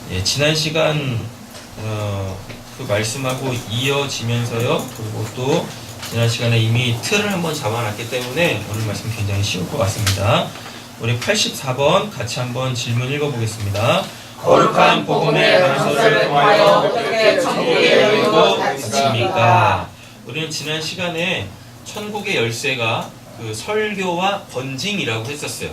예, 지난 시간 그 말씀하고 이어지면서요. 그리고 또 지난 시간에 이미 틀을 한번 잡아놨기 때문에 오늘 말씀 굉장히 쉬울 것 같습니다. 우리 84번 같이 한번 질문 읽어보겠습니다. 거룩한 복음의 강설을 통하여 어떻게 천국의 열쇠가 닫힙니까? 우리는 지난 시간에 천국의 열쇠가 그 설교와 건징이라고 했었어요.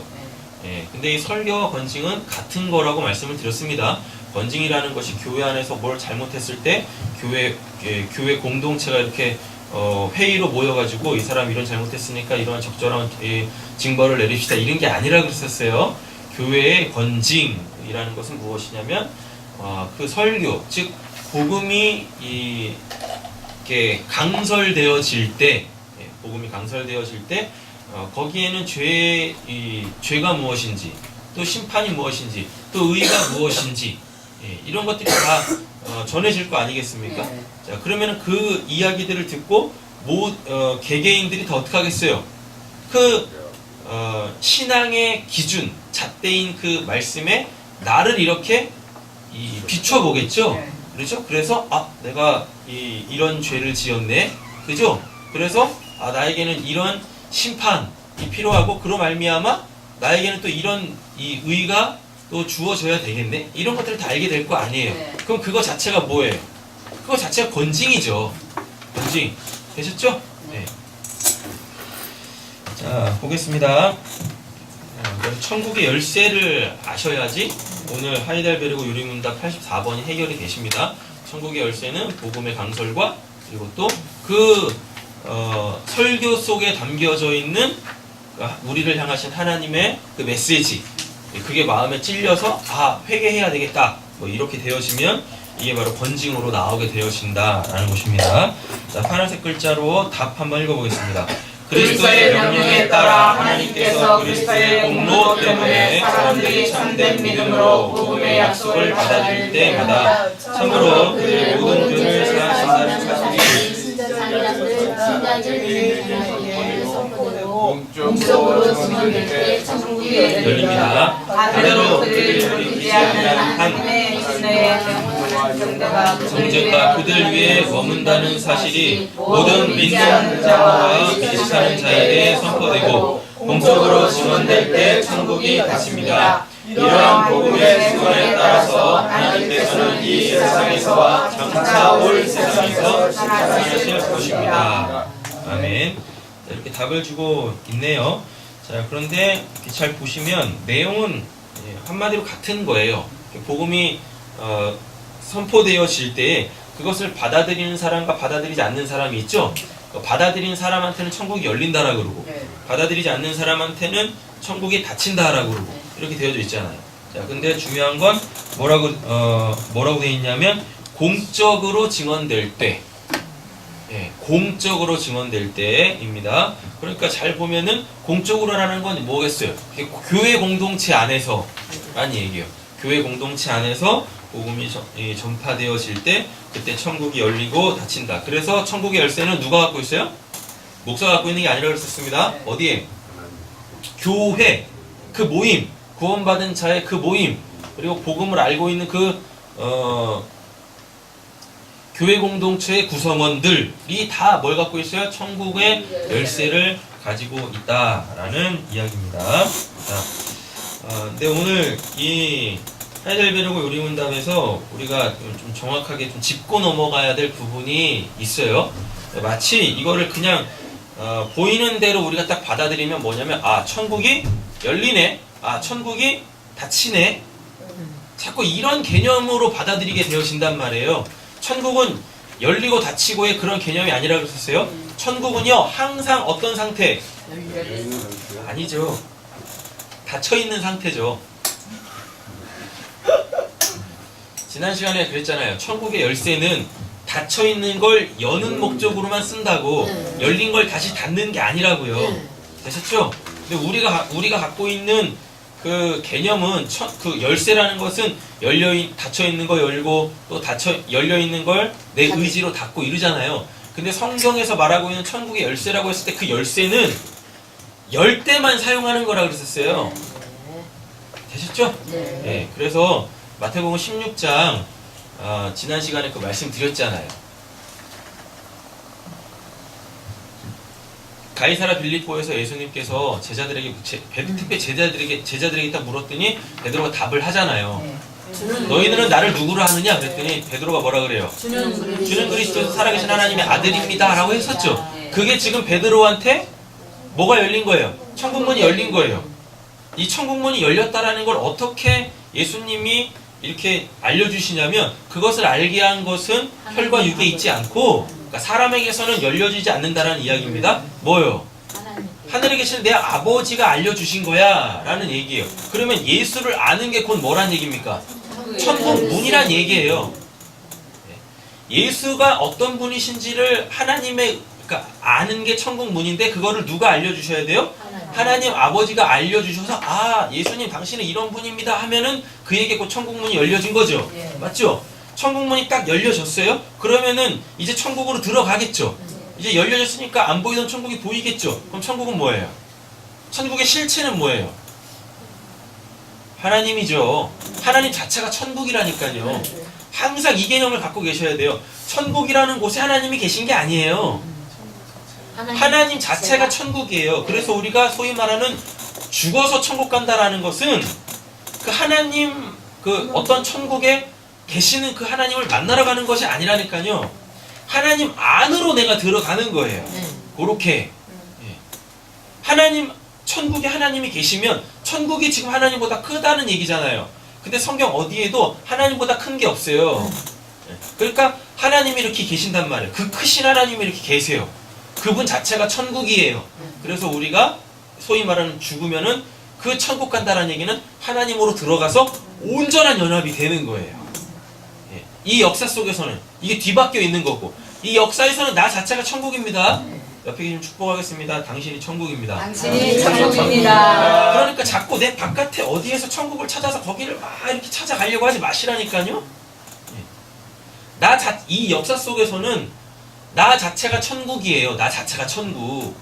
예, 근데 이 설교와 건징은 같은 거라고 말씀을 드렸습니다. 건징이라는 것이 교회 안에서 뭘 잘못했을 때 교회 공동체가 이렇게 회의로 모여가지고 이 사람 이런 잘못했으니까 이런 적절한 징벌을 내립시다 이런 게 아니라 그랬었어요. 교회의 건징이라는 것은 무엇이냐면 그 설교, 즉 복음이 이렇게 강설되어질 때, 복음이 강설되어질 때 거기에는 죄가 무엇인지, 또 심판이 무엇인지, 또 의가 무엇인지 이런 것들이 다 전해질 거 아니겠습니까? 자, 그러면 그 이야기들을 듣고 개개인들이 다 어떻게 하겠어요? 그 신앙의 기준, 잣대인 그 말씀에 나를 이렇게 비춰보겠죠? 그렇죠? 그래서 내가 이런 죄를 지었네, 그죠? 그래서 나에게는 이런 심판이 필요하고 그로 말미암아 나에게는 또 이런 이 의가 또 주어져야 되겠네. 이런 것들을 다 알게 될 거 아니에요. 그럼 그거 자체가 뭐예요? 그거 자체가 건징이죠. 건징. 되셨죠? 네. 자, 보겠습니다. 천국의 열쇠를 아셔야지 오늘 하이델베르그 유리문답 84번이 해결이 되십니다. 천국의 열쇠는 복음의 강설과 그리고 또 그 설교 속에 담겨져 있는 우리를 향하신 하나님의 그 메시지, 그게 마음에 찔려서 회개해야 되겠다 뭐 이렇게 되어지면 이게 바로 건징으로 나오게 되어진다라는 것입니다. 자, 파란색 글자로 답 한번 읽어보겠습니다. 그리스도의 명령에 따라 하나님께서 그리스도의 공로 때문에 사람들이 참된 믿음으로 복음의 약속을 받아들일 때마다 참으로 그들의 모든 죄를 사하신다는 사실이 공적으로 증언될 때 천국이 열립니다. 반대로 그들이 돌이키지 않는 하나님의 정죄가 그들 위에 머문다는 사실이 모든 믿는 자와 믿지 않는 자에게 선포되고 공적으로 증언될 때 천국이 닫힙니다. 이러한 복음의 증언에 따라서 하나님께서는 이 세상에서와 장차 올 세상에서 심판하실 것입니다. 아멘. 자, 이렇게 답을 주고 있네요. 자, 그런데 잘 보시면 내용은 한마디로 같은 거예요. 복음이 선포되어질 때 그것을 받아들이는 사람과 받아들이지 않는 사람이 있죠. 받아들이는 사람한테는 천국이 열린다라고 그러고 받아들이지 않는 사람한테는 천국이 닫힌다라고 그러고 이렇게 되어져 있잖아요. 자, 근데 중요한 건 뭐라고 되어 있냐면 공적으로 증언될 때, 공적으로 증언될 때입니다. 그러니까 잘 보면은 공적으로라는 건 뭐겠어요? 교회 공동체 안에서라는 얘기예요. 교회 공동체 안에서 복음이 전파되어질 때 그때 천국이 열리고 닫힌다. 그래서 천국의 열쇠는 누가 갖고 있어요? 목사가 갖고 있는 게 아니라 그랬었습니다. 어디에? 교회, 그 모임, 구원받은 자의 그 모임, 그리고 복음을 알고 있는 그 교회 공동체의 구성원들이 다 뭘 갖고 있어요? 천국의 열쇠를 가지고 있다라는 이야기입니다. 자, 근데 오늘 이 하이델베르그 요리문답에서 우리가 좀 정확하게 좀 짚고 넘어가야 될 부분이 있어요. 마치 이거를 그냥 보이는 대로 우리가 딱 받아들이면 뭐냐면 천국이 열리네, 천국이 닫히네, 자꾸 이런 개념으로 받아들이게 되어진단 말이에요. 천국은 열리고 닫히고의 그런 개념이 아니라 그랬었어요. 천국은요 항상 어떤 상태? 아니죠. 닫혀있는 상태죠. 지난 시간에 그랬잖아요. 천국의 열쇠는 닫혀있는 걸 여는 목적으로만 쓴다고 열린 걸 다시 닫는 게 아니라고요. 되셨죠? 근데 우리가 갖고 있는 그 개념은 그 열쇠라는 것은 닫혀있는 거 열고 또 열려있는 걸 내 의지로 닫고 이러잖아요. 근데 성경에서 말하고 있는 천국의 열쇠라고 했을 때 그 열쇠는 열 때만 사용하는 거라 그랬었어요. 되셨죠? 네. 그래서 마태복음 16장 지난 시간에 그 말씀 드렸잖아요. 가이사라 빌립보에서 예수님께서 제자들에게 특히 제자들에게 딱 물었더니 베드로가 답을 하잖아요. 너희들은 나를 누구로 하느냐 그랬더니 베드로가 뭐라 그래요? 주는 그리스도에서 살아계신 하나님의 아들입니다 라고 했었죠. 그게 지금 베드로한테 뭐가 열린 거예요? 천국문이 열린 거예요. 이 천국문이 열렸다라는 걸 어떻게 예수님이 이렇게 알려주시냐면, 그것을 알게 한 것은 혈과 육에 있지 않고, 그러니까 사람에게서는 열려지지 않는다라는 이야기입니다. 뭐요? 하늘에 계신 내 아버지가 알려주신 거야 라는 얘기예요. 그러면 예수를 아는 게 곧 뭐란 얘기입니까? 천국문이란 얘기예요. 예수가 어떤 분이신지를 그러니까 아는 게 천국문인데, 그거를 누가 알려주셔야 돼요? 하나님 아버지가 알려주셔서 예수님 당신은 이런 분입니다 하면은 그에게 곧 천국문이 열려진 거죠. 맞죠? 천국문이 딱 열려졌어요. 그러면은 이제 천국으로 들어가겠죠. 이제 열려졌으니까 안 보이던 천국이 보이겠죠. 그럼 천국은 뭐예요? 천국의 실체는 뭐예요? 하나님이죠. 하나님 자체가 천국이라니까요. 항상 이 개념을 갖고 계셔야 돼요. 천국이라는 곳에 하나님이 계신 게 아니에요. 하나님 자체가 천국이에요. 그래서 우리가 소위 말하는 죽어서 천국 간다라는 것은 그 하나님, 그 어떤 천국에 계시는 그 하나님을 만나러 가는 것이 아니라니까요. 하나님 안으로 내가 들어가는 거예요. 그렇게. 하나님, 천국에 하나님이 계시면 천국이 지금 하나님보다 크다는 얘기잖아요. 근데 성경 어디에도 하나님보다 큰 게 없어요. 그러니까 하나님이 이렇게 계신단 말이에요. 그 크신 하나님이 이렇게 계세요. 그분 자체가 천국이에요. 그래서 우리가 소위 말하는 죽으면은 그 천국 간다는 얘기는 하나님으로 들어가서 온전한 연합이 되는 거예요. 이 역사 속에서는 이게 뒤바뀌어 있는 거고, 이 역사에서는 나 자체가 천국입니다. 옆에 계시면 축복하겠습니다. 당신이 천국입니다. 당신이 천국입니다. 그러니까 자꾸 내 바깥에 어디에서 천국을 찾아서 거기를 막 이렇게 찾아가려고 하지 마시라니까요. 이 역사 속에서는 나 자체가 천국이에요. 나 자체가 천국.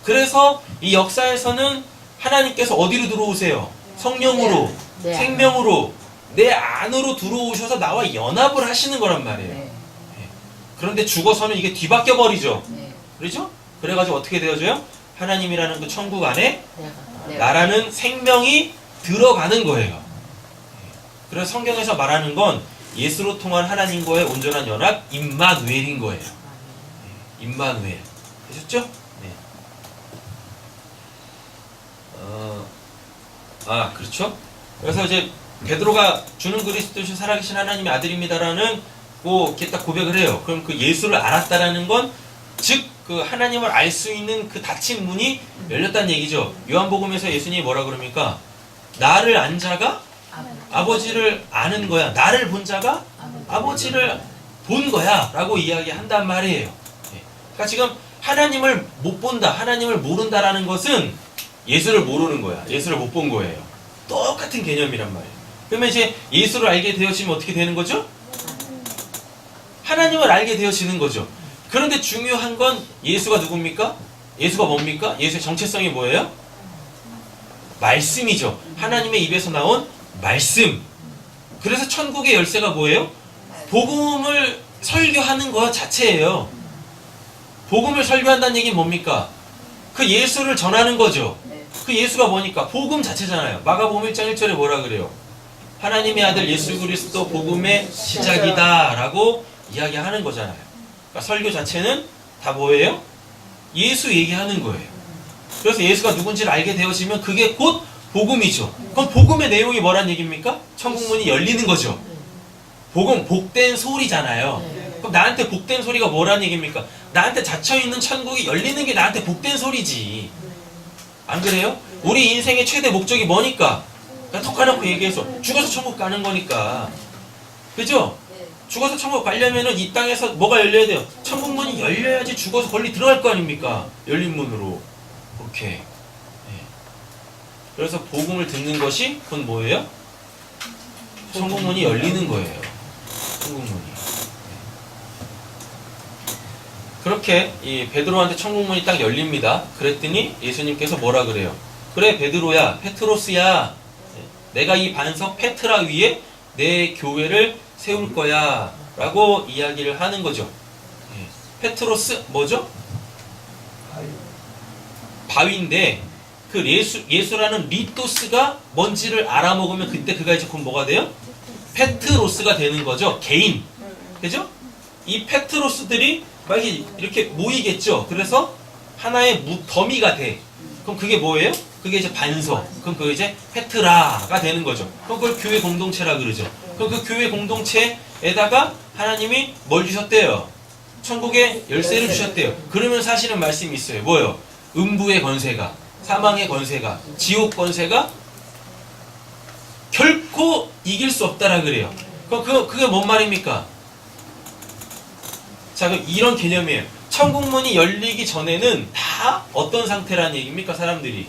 그래서 이 역사에서는 하나님께서 어디로 들어오세요? 성령으로, 생명으로, 내 안으로 들어오셔서 나와 연합을 하시는 거란 말이에요. 그런데 죽어서는 이게 뒤바뀌어 버리죠. 그렇죠? 그래가지고 어떻게 되어져요? 하나님이라는 그 천국 안에 나라는 생명이 들어가는 거예요. 그래서 성경에서 말하는 건 예수로 통한 하나님과의 온전한 연합, 임마누엘인 거예요. 임마누엘. 되셨죠? 네. 그렇죠? 그래서 이제 베드로가 주는 그리스도신 살아계신 하나님의 아들입니다라는 이렇게 딱 고백을 해요. 그럼 그 예수를 알았다라는 건, 즉 그 하나님을 알 수 있는 그 닫힌 문이 열렸다는 얘기죠. 요한복음에서 예수님이 뭐라 그럽니까? 나를 안 자가 아버지를 아는 거야. 나를 본 자가 아버지를 본 거야 라고 이야기한단 말이에요. 그러니까 지금 하나님을 못 본다, 하나님을 모른다라는 것은 예수를 모르는 거야. 예수를 못 본 거예요. 똑같은 개념이란 말이에요. 그러면 이제 예수를 알게 되어지면 어떻게 되는 거죠? 하나님을 알게 되어지는 거죠. 그런데 중요한 건 예수가 누굽니까? 예수가 뭡니까? 예수의 정체성이 뭐예요? 말씀이죠. 하나님의 입에서 나온 말씀. 그래서 천국의 열쇠가 뭐예요? 복음을 설교하는 것 자체예요. 복음을 설교한다는 얘기는 뭡니까? 그 예수를 전하는 거죠. 그 예수가 뭐니까? 복음 자체잖아요. 마가복음 1장 1절에 뭐라 그래요? 하나님의 아들 예수 그리스도 복음의 시작이다 라고 이야기하는 거잖아요. 그러니까 설교 자체는 다 뭐예요? 예수 얘기하는 거예요. 그래서 예수가 누군지를 알게 되어지면 그게 곧 복음이죠. 그럼 복음의 내용이 뭐란 얘기입니까? 천국문이 열리는 거죠. 복음, 복된 소리잖아요. 그럼 나한테 복된 소리가 뭐란 얘기입니까? 나한테 닫혀있는 천국이 열리는 게 나한테 복된 소리지. 안 그래요? 우리 인생의 최대 목적이 뭐니까? 그냥 턱 까놓고 얘기해서 죽어서 천국 가는 거니까. 그죠? 죽어서 천국 가려면은 이 땅에서 뭐가 열려야 돼요? 천국문이 열려야지 죽어서 권리 들어갈 거 아닙니까? 열린 문으로. 그렇게. 그래서 복음을 듣는 것이 그건 뭐예요? 천국문이 열리는 거예요. 천국문이. 그렇게 이 베드로한테 천국문이 딱 열립니다. 그랬더니 예수님께서 뭐라 그래요? 그래 베드로야, 페트로스야, 내가 이 반석 페트라 위에 내 교회를 세울 거야 라고 이야기를 하는 거죠. 예. 페트로스 뭐죠? 바위인데 그 예수라는 리토스가 뭔지를 알아먹으면 그때 그가 이제 곧 뭐가 돼요? 페트로스가 되는 거죠. 개인. 그죠? 이 페트로스들이 막 이렇게 모이겠죠. 그래서 하나의 더미가 돼. 그럼 그게 뭐예요? 그게 이제 반석. 그럼 그게 이제 페트라가 되는 거죠. 그럼 그걸 교회 공동체라 그러죠. 그럼 그 교회 공동체에다가 하나님이 뭘 주셨대요? 천국의 열쇠를 주셨대요. 그러면 사실은 말씀이 있어요. 뭐예요? 음부의 권세가, 사망의 권세가, 지옥 권세가 결코 이길 수 없다라 그래요. 그럼 그게 뭔 말입니까? 자, 그럼 이런 개념이에요. 천국문이 열리기 전에는 다 어떤 상태라는 얘기입니까? 사람들이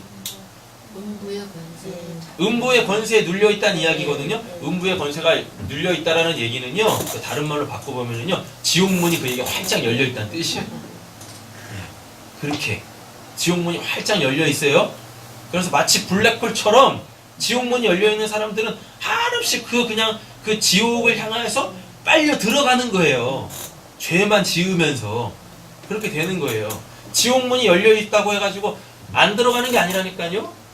음부의 권세에 눌려있다는 이야기거든요. 음부의 권세가 눌려있다라는 얘기는요, 다른 말로 바꿔보면요, 지옥문이 그 얘기가 활짝 열려있다는 뜻이에요. 그렇게 지옥문이 활짝 열려있어요. 그래서 마치 블랙홀처럼 지옥문이 열려있는 사람들은 한없이 그냥 그 지옥을 향해서 빨려 들어가는 거예요. 죄만 지으면서 그렇게 되는 거예요. 지옥문이 열려있다고 해가지고 안 들어가는 게 아니라니까요.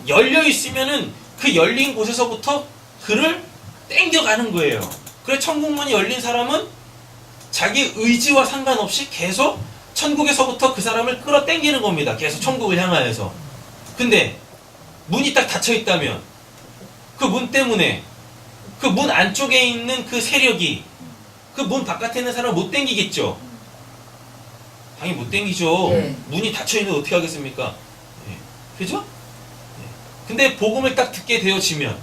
열려있으면은 그 열린 곳에서부터 그를 땡겨가는 거예요. 그래서 천국문이 열린 사람은 자기 의지와 상관없이 계속 천국에서부터 그 사람을 끌어당기는 겁니다. 계속 천국을 향하여서. 근데 문이 딱 닫혀있다면 그 문 때문에 그 문 안쪽에 있는 그 세력이 그 문 바깥에 있는 사람을 못 당기겠죠. 당연히 못 당기죠. 네. 문이 닫혀있는데 어떻게 하겠습니까? 네. 그죠? 네. 근데 복음을 딱 듣게 되어지면,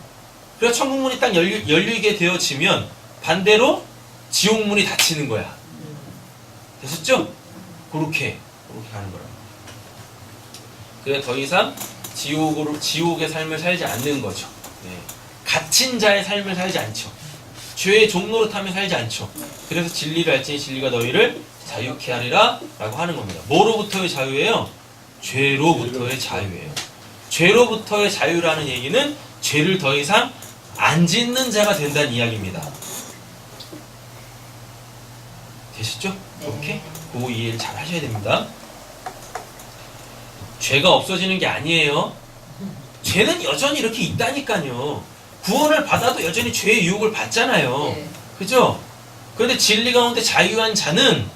그래서 천국문이 딱 열리게 되어지면 반대로 지옥문이 닫히는 거야. 됐었죠? 그렇게 가는 거라. 그래 더 이상 지옥의 삶을 살지 않는 거죠. 네. 갇힌 자의 삶을 살지 않죠. 죄의 종로로 타며 살지 않죠. 그래서 진리를 알지니 진리가 너희를 자유케 하리라 라고 하는 겁니다. 뭐로부터의 자유예요? 죄로부터의 자유예요. 죄로부터의 자유라는 얘기는 죄를 더 이상 안 짓는 자가 된다는 이야기입니다. 되셨죠? 이렇게? 그 이해를 잘 하셔야 됩니다. 죄가 없어지는 게 아니에요. 죄는 여전히 이렇게 있다니까요. 구원을 받아도 여전히 죄의 유혹을 받잖아요. 그죠? 그런데 진리 가운데 자유한 자는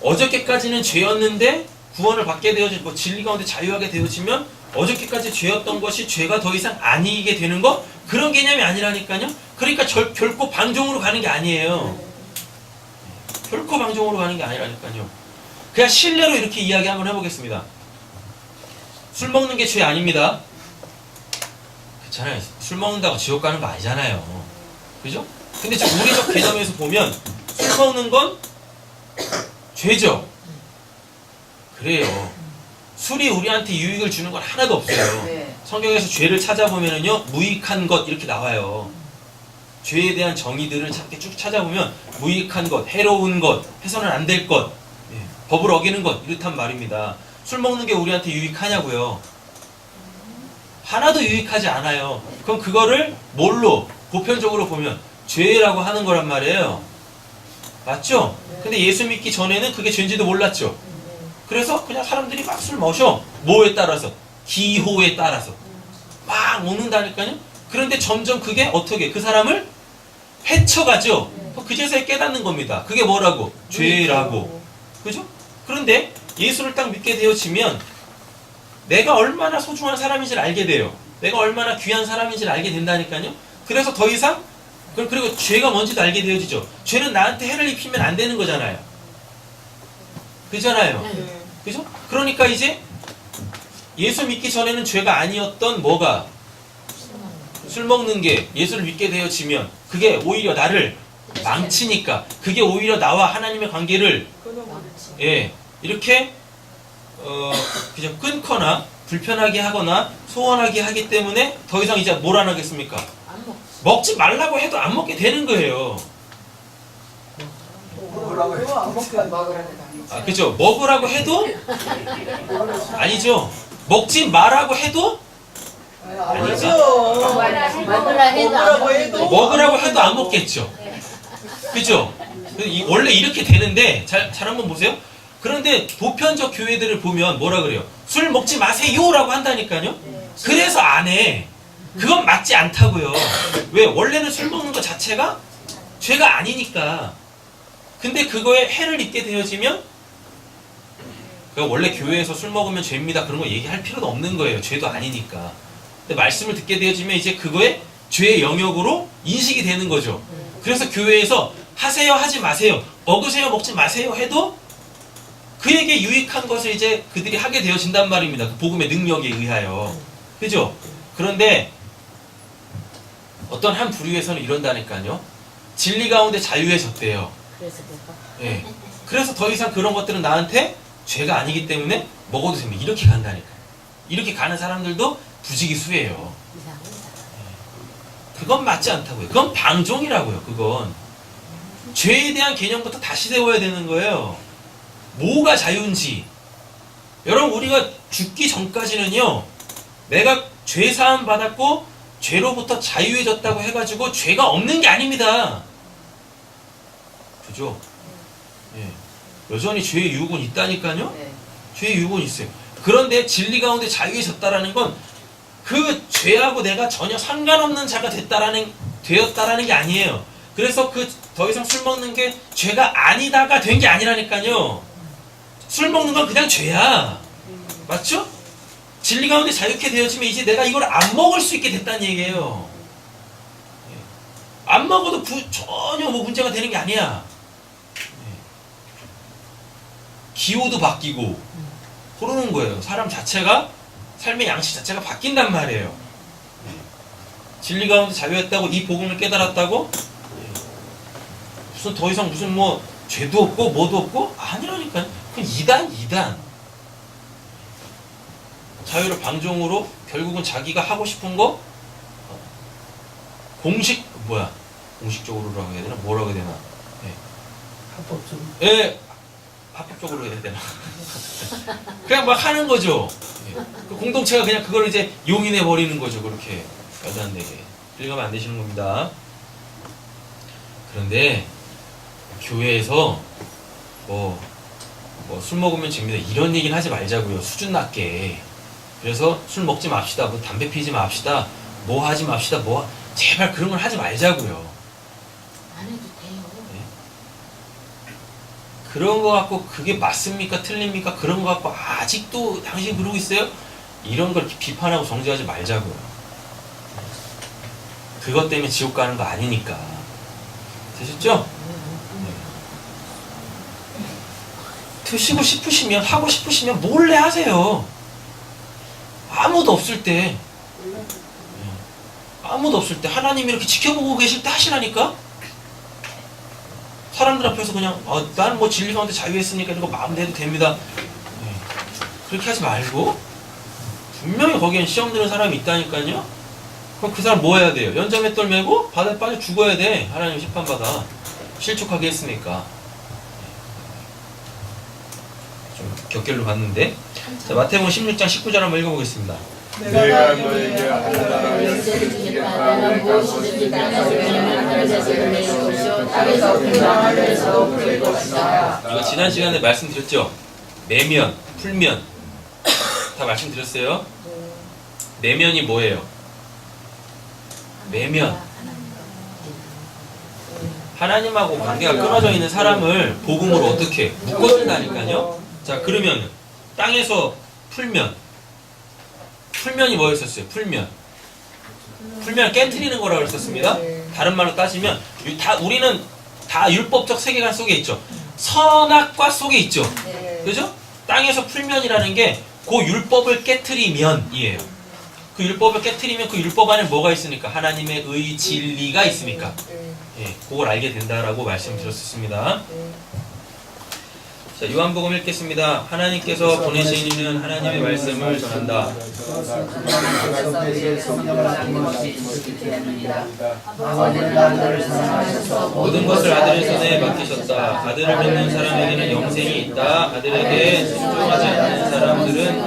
어저께까지는 죄였는데 구원을 받게 되어지고 진리 가운데 자유하게 되어지면 어저께까지 죄였던 것이 죄가 더 이상 아니게 되는 거? 그런 개념이 아니라니까요. 그러니까 결코 방종으로 가는 게 아니에요. 결코 방종으로 가는 게 아니라니까요. 그냥 실례로 이렇게 이야기 한번 해보겠습니다. 술 먹는 게 죄 아닙니다. 그렇잖아요. 술 먹는다고 지옥 가는 거 아니잖아요. 그죠? 근데 지금 우리적 개념에서 보면 술 먹는 건 죄죠. 그래요. 술이 우리한테 유익을 주는 건 하나도 없어요. 성경에서 죄를 찾아보면요, 무익한 것 이렇게 나와요. 죄에 대한 정의들을 이렇게 쭉 찾아보면 무익한 것, 해로운 것, 해서는 안 될 것, 법을 어기는 것 이렇단 말입니다. 술 먹는 게 우리한테 유익하냐고요? 하나도 유익하지 않아요. 그럼 그거를 뭘로 보편적으로 보면 죄라고 하는 거란 말이에요. 맞죠? 근데 예수 믿기 전에는 그게 죄인지도 몰랐죠. 그래서 그냥 사람들이 막 술 마셔. 뭐에 따라서? 기호에 따라서 막 먹는다니까요. 그런데 점점 그게 어떻게 그 사람을 해쳐가죠. 그제서야 깨닫는 겁니다. 그게 뭐라고? 죄라고. 그죠? 그런데 예수를 딱 믿게 되어지면 내가 얼마나 소중한 사람인지를 알게 돼요. 내가 얼마나 귀한 사람인지를 알게 된다니까요. 그래서 더 이상 그리고 죄가 뭔지도 알게 되어지죠. 죄는 나한테 해를 입히면 안 되는 거잖아요. 그잖아요. 그죠? 그러니까 이제 예수 믿기 전에는 죄가 아니었던 뭐가? 술 먹는 게 예수를 믿게 되어지면 그게 오히려 나를 망치니까, 그게 오히려 나와 하나님의 관계를 이렇게 그냥 끊거나 불편하게 하거나 소원하게 하기 때문에 더 이상 이제 뭘 안 하겠습니까? 먹지 말라고 해도 안 먹게 되는 거예요. 아, 그죠? 먹으라고 해도 아니죠. 먹지 말라고 해도 아니죠. 먹으라 해도 먹으라고 해도 안 먹겠죠. 그죠? 원래 이렇게 되는데 잘 한번 보세요. 그런데 보편적 교회들을 보면 뭐라 그래요? 술 먹지 마세요라고 한다니까요. 그래서 안 해. 그건 맞지 않다고요. 왜? 원래는 술 먹는 것 자체가 죄가 아니니까. 근데 그거에 해를 입게 되어지면 원래 교회에서 술 먹으면 죄입니다. 그런 거 얘기할 필요도 없는 거예요. 죄도 아니니까. 근데 말씀을 듣게 되어지면 이제 그거에 죄의 영역으로 인식이 되는 거죠. 그래서 교회에서 하세요 하지 마세요, 먹으세요 먹지 마세요 해도 그에게 유익한 것을 이제 그들이 하게 되어진단 말입니다. 그 복음의 능력에 의하여. 그죠? 그런데 어떤 한 부류에서는 이런다니까요. 진리 가운데 자유해졌대요. 예. 그래서 더 이상 그런 것들은 나한테 죄가 아니기 때문에 먹어도 됩니다. 이렇게 간다니까요. 이렇게 가는 사람들도 부지기수예요. 그건 맞지 않다고요. 그건 방종이라고요. 그건 죄에 대한 개념부터 다시 세워야 되는 거예요. 뭐가 자유인지. 여러분, 우리가 죽기 전까지는요, 내가 죄 사함 받았고 죄로부터 자유해졌다고 해가지고 죄가 없는 게 아닙니다. 그죠? 예. 여전히 죄의 유혹은 있다니까요. 죄의 유혹은 있어요. 그런데 진리 가운데 자유해졌다라는 건 그 죄하고 내가 전혀 상관없는 자가 되었다라는 게 아니에요. 그래서 그 더 이상 술 먹는 게 죄가 아니다가 된 게 아니라니까요. 술 먹는 건 그냥 죄야. 맞죠? 진리 가운데 자유케 되어지면 이제 내가 이걸 안 먹을 수 있게 됐다는 얘기예요. 안 먹어도 전혀 뭐 문제가 되는 게 아니야. 기호도 바뀌고 그러는 거예요. 사람 자체가, 삶의 양식 자체가 바뀐단 말이에요. 진리 가운데 자유했다고, 이 복음을 깨달았다고 무슨 더 이상 무슨 뭐 죄도 없고 뭐도 없고 아니라니까요. 그건 이단. 자유를 방종으로 결국은 자기가 하고 싶은 거 공식적으로라고 해야 되나? 뭐라고 해야 되나? 합법적으로. 예, 합법적으로 해야 되나? 그냥 막 하는 거죠. 예. 그 공동체가 그냥 그걸 이제 용인해 버리는 거죠. 그렇게 말도 안 되게 읽으면 안 되시는 겁니다. 그런데 교회에서 술 먹으면 죄입니다, 이런 얘기는 하지 말자고요. 수준 낮게. 그래서 술 먹지 맙시다, 뭐 담배 피지 맙시다, 뭐 하지 맙시다, 제발 그런 걸 하지 말자고요. 안 해도 돼요. 그런 거 갖고 그게 맞습니까? 틀립니까? 그런 거 갖고 아직도 당신이 그러고 있어요? 이런 걸 비판하고 정죄하지 말자고요. 그것 때문에 지옥 가는 거 아니니까. 되셨죠? 드시고 싶으시면, 하고 싶으시면 몰래 하세요. 아무도 없을 때. 아무도 없을 때, 하나님이 이렇게 지켜보고 계실 때 하시라니까? 사람들 앞에서 그냥 나는 뭐 진리 가운데 자유했으니까 이거 마음대로 해도 됩니다. 그렇게 하지 말고 분명히 거기엔 시험 드는 사람이 있다니까요. 그럼 그 사람 뭐 해야 돼요? 연자맷돌 메고 바다에 빠져 죽어야 돼. 하나님 심판받아. 실족하게 했으니까. 좀 격결로 갔는데. 자, 마태복음 16장 19절 한번 읽어보겠습니다. 내가 너에게 하늘나라를 주겠다. 내가 무엇이든지 땅에서 하늘에서 내릴 것이요 땅에서 풀면 하늘에서 풀릴 것이다. 이거 지난 시간에 말씀드렸죠? 내면, 풀면 다 말씀드렸어요. 내면이 뭐예요? 내면, 하나님하고 관계가 끊어져 있는 사람을 복음으로 어떻게 묶어준다니까요. 자, 그러면 땅에서 풀면이 뭐였었어요? 풀면 깨트리는 거라고 했었습니다. 다른 말로 따지면 우리는 다 율법적 세계관 속에 있죠. 선악과 속에 있죠. 그죠? 땅에서 풀면이라는 게 그 율법을 깨트리면이에요. 그 율법을 깨트리면 그 율법 안에 뭐가 있으니까? 하나님의 의, 진리가 있으니까. 예, 그걸 알게 된다라고 말씀드렸었습니다. 자, 요한복음 읽겠습니다. 하나님께서 보내신 이는 하나님의 말씀을 전한다. 모든 것을 아들의 손에 맡기셨다. 아들을 믿는 사람에게는 영생이 있다. 아들에게 순종하지 않는 사람들은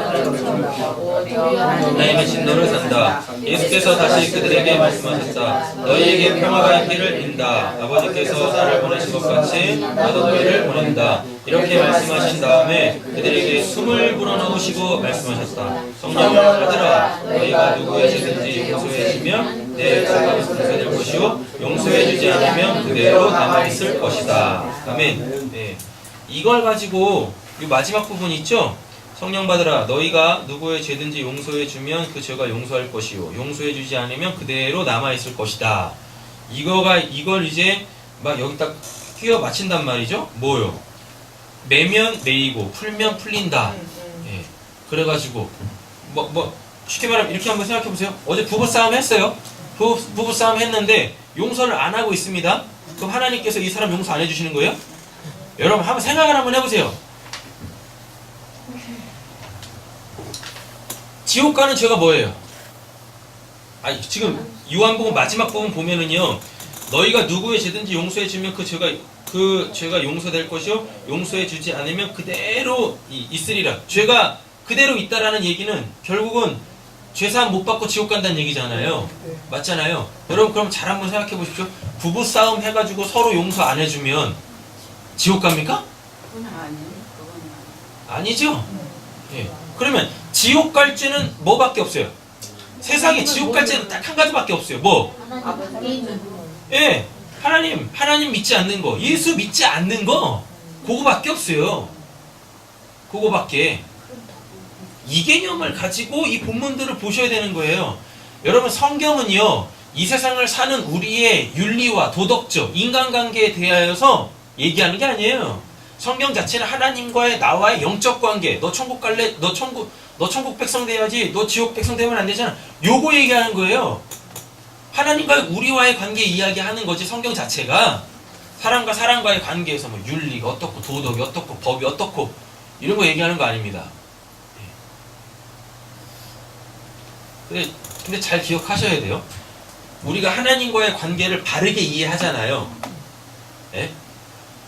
하나님의 진노를 산다. 예수께서 다시 그들에게 말씀하셨다. 너희에게 평화가 있기를 빈다. 아버지께서 나를 보내신 것 같이 나도 너희를 보낸다. 이렇게 말씀하신 다음에 그들에게 숨을 불어넣으시고 말씀하셨다. 성령을 받으라. 너희가 누구에게든지 용서해 주면 내 죄가 용서될 것이요 용서해 주지 않으면 그대로 남아있을 것이다. 아멘. 네. 이걸 가지고 이 마지막 부분 있죠? 성령 받으라. 너희가 누구의 죄든지 용서해 주면 그 죄가 용서할 것이요 용서해 주지 않으면 그대로 남아있을 것이다. 이걸 이제 막 여기 딱 끼워 맞힌단 말이죠? 뭐요? 매면 매이고 풀면 풀린다. 예. 그래가지고 쉽게 말하면 이렇게 한번 생각해 보세요. 어제 부부싸움 했어요. 부부싸움 했는데 용서를 안 하고 있습니다. 그럼 하나님께서 이 사람 용서 안 해주시는 거예요? 여러분 한번 생각을 한번 해보세요. 지옥 가는 죄가 뭐예요? 아니 지금 요한복음 마지막 부분 보면은요, 너희가 누구의 죄든지 용서해 주면 그 죄가 용서될 것이요 용서해 주지 않으면 그대로 있으리라. 죄가 그대로 있다라는 얘기는 결국은 죄사함 못 받고 지옥 간다는 얘기잖아요. 맞잖아요. 여러분 그럼 잘 한번 생각해 보십시오. 부부 싸움 해가지고 서로 용서 안 해주면 지옥 갑니까? 아니죠. 예. 그러면 지옥 갈 죄는 뭐밖에 없어요? 세상에 지옥 갈 죄는 딱 한 가지밖에 없어요. 뭐? 예. 하나님 믿지 않는 거, 예수 믿지 않는 거, 그거밖에 없어요. 그거밖에. 이 개념을 가지고 이 본문들을 보셔야 되는 거예요. 여러분 성경은요, 이 세상을 사는 우리의 윤리와 도덕적 인간관계에 대하여서 얘기하는 게 아니에요. 성경 자체는 하나님과의 나와의 영적 관계. 너 천국 갈래? 너 천국 백성 돼야지. 너 지옥 백성 되면 안 되잖아. 요거 얘기하는 거예요. 하나님과 우리와의 관계 이야기하는 거지. 성경 자체가 사람과 사람과의 관계에서 뭐 윤리가 어떻고 도덕이 어떻고 법이 어떻고 이런 거 얘기하는 거 아닙니다. 근데 잘 기억하셔야 돼요. 우리가 하나님과의 관계를 바르게 이해하잖아요. 네?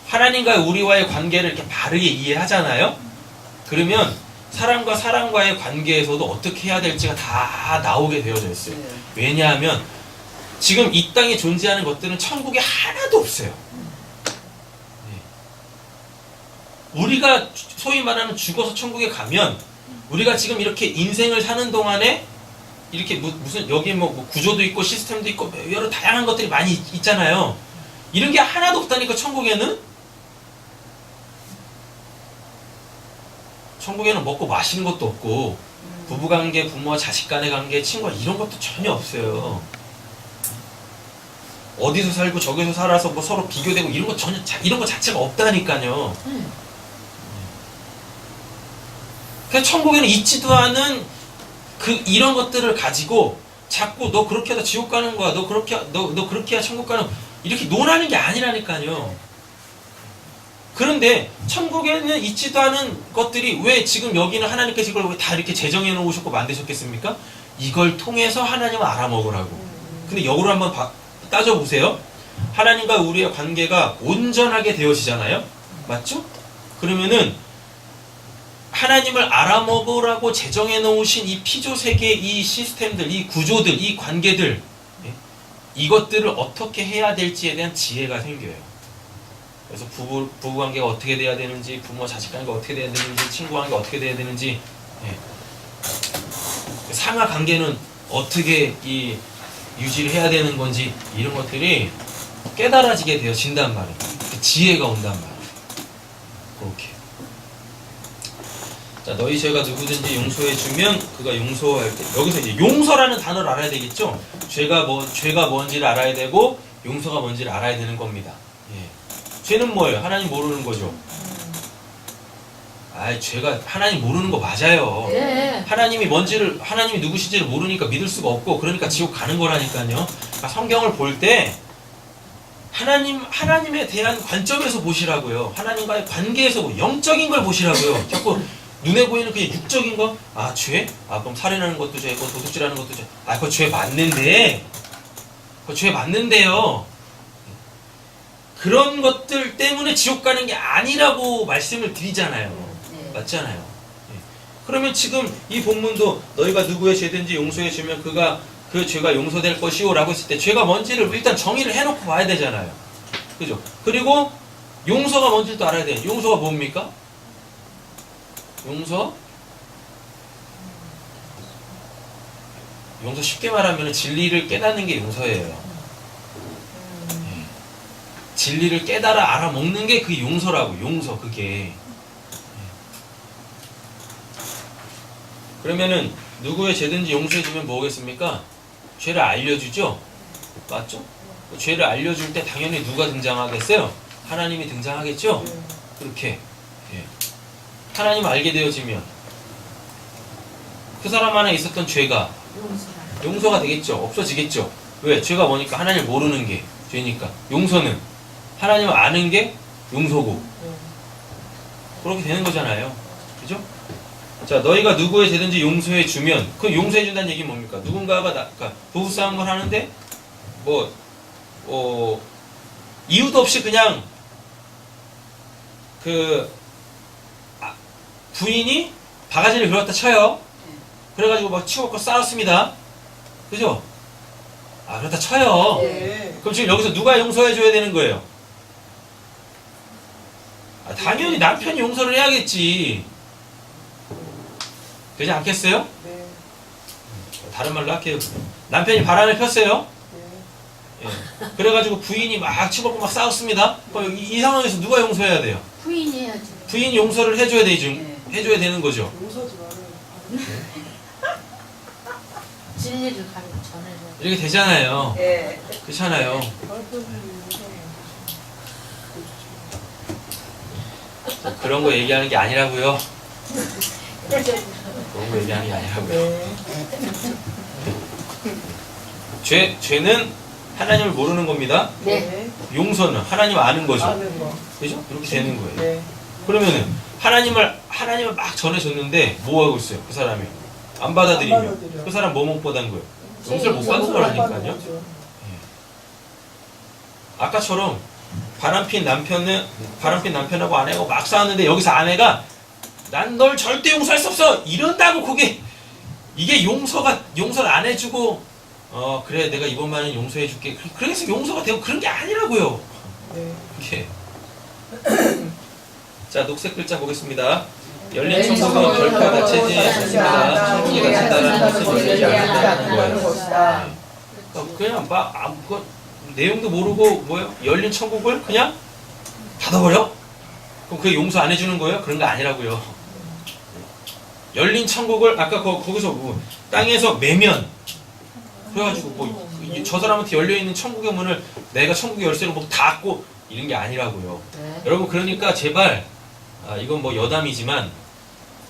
하나님과 우리와의 관계를 이렇게 바르게 이해하잖아요. 그러면 사람과 사람과의 관계에서도 어떻게 해야 될지가 다 나오게 되어져 있어요. 왜냐하면 지금 이 땅에 존재하는 것들은 천국에 하나도 없어요. 우리가 소위 말하는 죽어서 천국에 가면 우리가 지금 이렇게 인생을 사는 동안에 이렇게 무슨 여기 뭐 구조도 있고 시스템도 있고 여러 다양한 것들이 많이 있잖아요. 이런 게 하나도 없다니까. 천국에는 먹고 마시는 것도 없고 부부관계, 부모와 자식 간의 관계, 친구와 이런 것도 전혀 없어요. 어디서 살고 저기서 살아서 뭐 서로 비교되고 이런 거 전혀 이런 거 자체가 없다니까요. 그냥 천국에는 있지도 않은 이런 것들을 가지고 자꾸 너 그렇게 하다 지옥 가는 거야. 너 그렇게 해야 천국 가는 거야. 이렇게 논하는 게 아니라니까요. 그런데 천국에는 있지도 않은 것들이 왜 지금 여기는 하나님께서 이걸 왜 다 이렇게 제정해 놓으셨고 만드셨겠습니까? 이걸 통해서 하나님을 알아먹으라고. 근데 역으로 한번 따져보세요. 하나님과 우리의 관계가 온전하게 되어지잖아요. 맞죠? 그러면은 하나님을 알아먹으라고 제정해 놓으신 이 피조세계의 이 시스템들, 이 구조들, 이 관계들, 이것들을 어떻게 해야 될지에 대한 지혜가 생겨요. 그래서 부부관계가 어떻게 돼야 되는지, 부모 자식관계가 어떻게 돼야 되는지, 친구관계가 어떻게 돼야 되는지, 상하관계는 어떻게 유지를 해야 되는 건지, 이런 것들이 깨달아지게 되어진단 말이에요. 지혜가 온단 말이에요. 그렇게. 자, 너희 죄가 누구든지 용서해주면 그가 용서할 때, 여기서 이제 용서라는 단어를 알아야 되겠죠? 죄가 뭔지를 알아야 되고 용서가 뭔지를 알아야 되는 겁니다. 죄는 뭐예요? 하나님 모르는 거죠. 죄가 하나님 모르는 거 맞아요. 네. 하나님이 누구신지를 모르니까 믿을 수가 없고, 그러니까 지옥 가는 거라니까요. 그러니까 성경을 볼 때 하나님에 대한 관점에서 보시라고요. 하나님과의 관계에서 영적인 걸 보시라고요. 자꾸 눈에 보이는 그냥 육적인 거, 죄? 그럼 살인하는 것도 죄고 도둑질하는 것도 죄. 그거 죄 맞는데, 그거 죄 맞는데요. 그런 것들 때문에 지옥 가는 게 아니라고 말씀을 드리잖아요. 네. 맞잖아요. 그러면 지금 이 본문도 너희가 누구의 죄든지 용서해 주면 그 죄가 용서될 것이오 라고 했을 때 죄가 뭔지를 일단 정의를 해놓고 봐야 되잖아요. 그죠? 그리고 용서가 뭔지를 또 알아야 돼요. 용서가 뭡니까? 용서 쉽게 말하면 진리를 깨닫는 게 용서예요. 진리를 깨달아 알아먹는 게 그게 용서라고. 용서 그게. 그러면은 누구의 죄든지 용서해주면 뭐겠습니까? 죄를 알려주죠? 맞죠? 죄를 알려줄 때 당연히 누가 등장하겠어요? 하나님이 등장하겠죠? 그렇게. 하나님 알게 되어지면 그 사람 안에 있었던 죄가 용서가 되겠죠? 없어지겠죠? 왜? 죄가 뭐니까? 하나님을 모르는 게 죄니까. 용서는 하나님을 아는 게 용서고. 그렇게 되는 거잖아요. 그죠? 자, 너희가 누구의 죄든지 용서해 주면, 그 용서해 준다는 얘기는 뭡니까? 누군가가 그러니까 부부싸움을 하는데 이유도 없이 그냥 부인이 바가지를 그렇다 쳐요. 그래가지고 막 치고받고 싸웠습니다. 그죠? 그렇다 쳐요. 그럼 지금 여기서 누가 용서해 줘야 되는 거예요? 당연히 남편이 용서를 해야겠지. 되지 않겠어요? 네. 다른 말로 할게요. 남편이 바람을 폈어요. 네. 그래가지고 부인이 막 치고받고 막 싸웠습니다. 그럼 이 상황에서 누가 용서해야 돼요? 부인이 해야지. 부인이 용서를 해줘야 되죠. 네. 해줘야 되는 거죠. 용서하지 말아요. 진리를 전해줘. 이렇게 되잖아요. 예. 그렇잖아요. 그런 거 얘기하는 게 아니라고요. 그런 거 얘기하는 게 아니라고요. 죄는 하나님을 모르는 겁니다. 네. 용서는 하나님 아는 거죠. 아는 거. 그죠? 이렇게 되는 거예요. 네. 그러면은 하나님을 막 전해줬는데 뭐 하고 있어요? 그 사람이 안 받아들이면 안 받아들여. 그 사람 뭐 못 받은 거예요? 용서를 못 받은 거라니까요. 아까처럼 바람핀 남편하고 아내하고 막 싸웠는데 여기서 아내가 난 널 절대 용서할 수 없어 이런다고 이게 용서를 안 해주고 그래 내가 이번만은 용서해줄게 그래서 용서가 되고 그런 게 아니라고요. 네. 이렇게. 자, 녹색 글자 보겠습니다. 열린 천국은 결코 닫히지 않습니다. 천국이 닫힌다는 것은 열리지 않는다는 거예요. 그냥 내용도 모르고 열린 천국을 그냥 닫아버려? 그럼 그게 용서 안 해주는 거예요? 그런 거 아니라고요. 열린 천국을 아까 거기서 땅에서 매면 그래가지고 저 사람한테 열려있는 천국의 문을 내가 천국의 열쇠로 닫고 이런 게 아니라고요. 네. 여러분 그러니까 제발 이건 여담이지만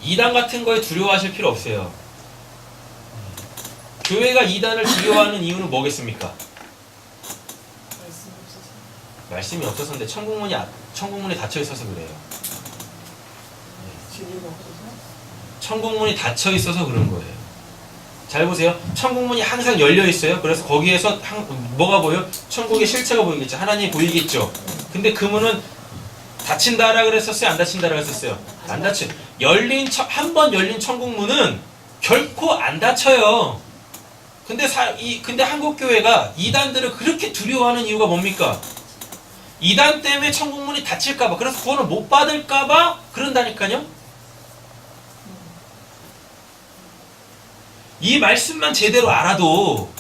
이단 같은 거에 두려워하실 필요 없어요. 교회가 이단을 두려워하는 이유는 뭐겠습니까? 말씀이 없어서인데 천국문이 닫혀 있어서 그래요. 천국문이 닫혀 있어서 그런 거예요. 잘 보세요. 천국문이 항상 열려 있어요. 그래서 거기에서 뭐가 보여? 천국의 실체가 보이겠죠. 하나님이 보이겠죠. 근데 그 문은 닫힌다라 그랬었어요? 안 닫힌다라 그랬었어요? 안 닫혀. 한 번 열린 천국문은 결코 안 닫혀요. 근데 한국 교회가 이단들을 그렇게 두려워하는 이유가 뭡니까? 이단 때문에 천국문이 닫힐까봐, 그래서 구원을 못 받을까봐 그런다니까요. 이 말씀만 제대로 알아도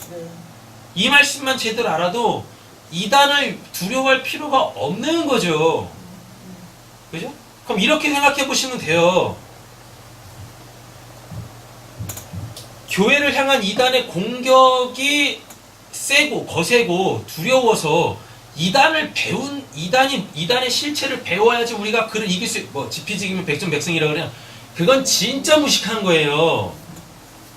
이단을 두려워할 필요가 없는 거죠. 그죠? 그럼 이렇게 생각해 보시면 돼요. 교회를 향한 이단의 공격이 세고 거세고 두려워서 이단의 실체를 배워야지 우리가 그를 이길 수, 지피지기면 백전백승이라 그래요. 그건 진짜 무식한 거예요.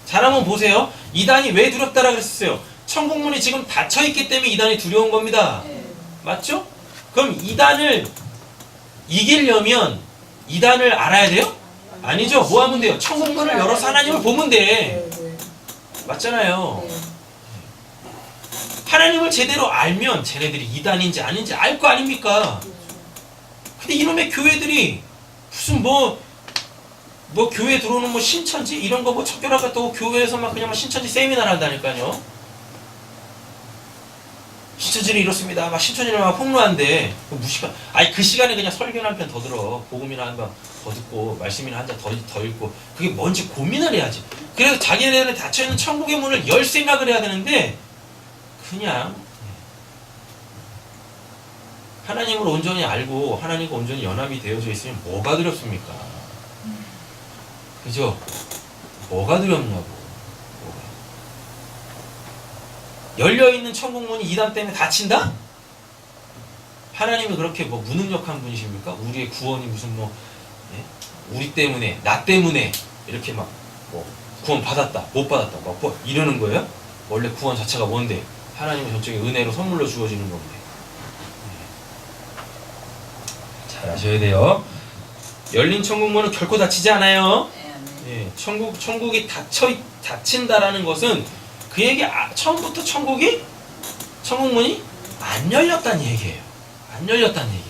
잘 한번 보세요. 이단이 왜 두렵다라 그랬어요? 천국문이 지금 닫혀있기 때문에 이단이 두려운 겁니다. 맞죠? 그럼 이단을 이기려면 이단을 알아야 돼요? 아니죠. 뭐 하면 돼요? 천국문을 열어서 하나님을 보면 돼. 맞잖아요. 하나님을 제대로 알면 쟤네들이 이단인지 아닌지 알 거 아닙니까? 근데 이놈의 교회들이 무슨 뭐 교회 들어오는 뭐 신천지 이런 거 뭐 척결하겠다고 교회에서 막 그냥 막 신천지 세미나를 한다니까요. 신천지는 이렇습니다. 막 신천지를 막 폭로한대. 무시가. 아니 그 시간에 그냥 설교나 한 편 더 들어. 복음이나 한 번 더 듣고 말씀이나 한 장 더 읽고 그게 뭔지 고민을 해야지. 그래서 자기네들은 닫혀있는 천국의 문을 열 생각을 해야 되는데 그냥 하나님을 온전히 알고 하나님과 온전히 연합이 되어져 있으면 뭐가 두렵습니까? 그죠? 뭐가 두렵냐고. 열려있는 천국문이 이단 때문에 닫힌다? 하나님이 그렇게 뭐 무능력한 분이십니까? 우리의 구원이 무슨 뭐 우리 때문에 나 때문에 이렇게 막 뭐 구원 받았다 못 받았다 막 뭐 이러는 거예요? 원래 구원 자체가 뭔데? 하나님의 전적인 은혜로 선물로 주어지는 건데. 잘 아셔야 돼요. 열린 천국문은 결코 닫히지 않아요. 예, 천국이 닫힌다라는 것은 그 얘기 처음부터 천국문이 안 열렸다는 얘기예요. 안 열렸다는 얘기예요.